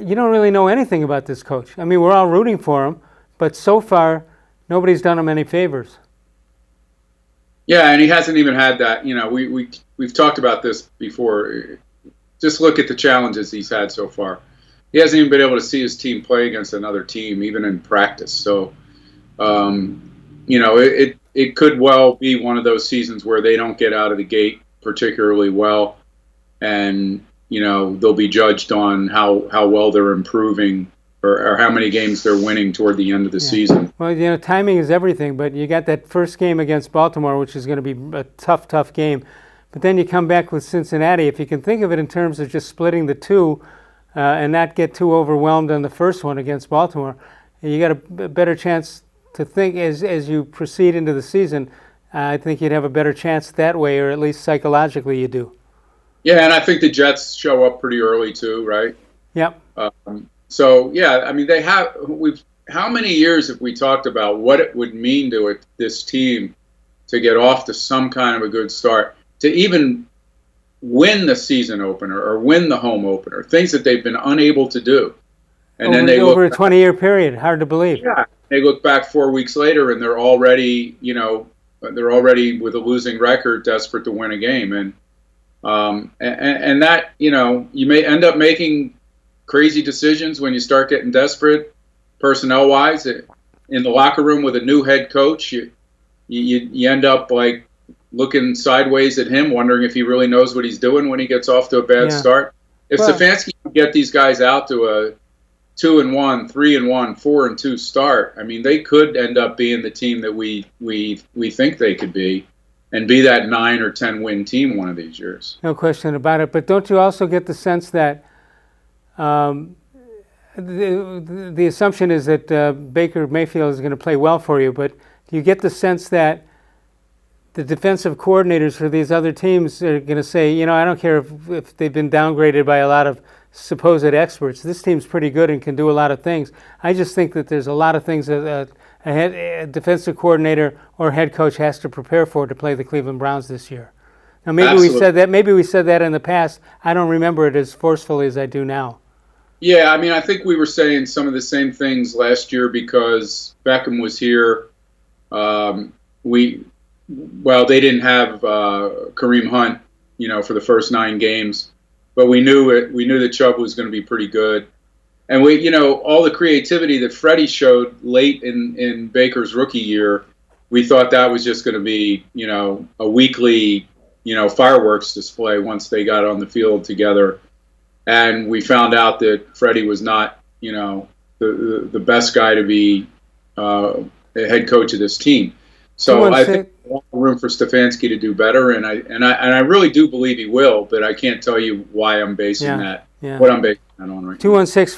You don't really know anything about this coach. I mean, we're all rooting for him, but so far, nobody's done him any favors. Yeah, and he hasn't even had that. We've talked about this before. Just look at the challenges he's had so far. He hasn't even been able to see his team play against another team, even in practice. So, it could well be one of those seasons where they don't get out of the gate particularly well, and they'll be judged on how well they're improving or how many games they're winning toward the end of the season. Well, timing is everything, but you got that first game against Baltimore, which is going to be a tough game. But then you come back with Cincinnati. If you can think of it in terms of just splitting the two and not get too overwhelmed on the first one against Baltimore, you got a better chance to think as you proceed into the season. I think you'd have a better chance that way, or at least psychologically you do. Yeah, and I think the Jets show up pretty early too, right? Yep. So yeah, I mean how many years have we talked about what it would mean to this team to get off to some kind of a good start, to even win the season opener or win the home opener, things that they've been unable to do. And then they over a 20-year period, hard to believe. Yeah, they look back 4 weeks later and they're already with a losing record, desperate to win a game, and that you may end up making crazy decisions when you start getting desperate, personnel-wise. In the locker room with a new head coach, you end up like looking sideways at him, wondering if he really knows what he's doing when he gets off to a bad start. If Stefanski can get these guys out to a 2-1, 3-1, 4-2 start, I mean, they could end up being the team that we think they could be, and be that 9 or 10 win team one of these years. No question about it. But don't you also get the sense that the assumption is that Baker Mayfield is going to play well for you, but do you get the sense that the defensive coordinators for these other teams are going to say, I don't care if they've been downgraded by a lot of supposed experts. This team's pretty good and can do a lot of things. I just think that there's a lot of things that a defensive coordinator or head coach has to prepare for to play the Cleveland Browns this year. Now, maybe we said that. Maybe we said that in the past. I don't remember it as forcefully as I do now. Yeah, I mean, I think we were saying some of the same things last year because Beckham was here. They didn't have Kareem Hunt, for the first 9 games, but we knew that Chubb was going to be pretty good, and all the creativity that Freddie showed late in Baker's rookie year, we thought that was just going to be, a weekly, fireworks display once they got on the field together, and we found out that Freddie was not, the best guy to be a head coach of this team. So I think there's a lot of room for Stefanski to do better, and I really do believe he will, but I can't tell you why I'm basing what I'm basing that on right now. 216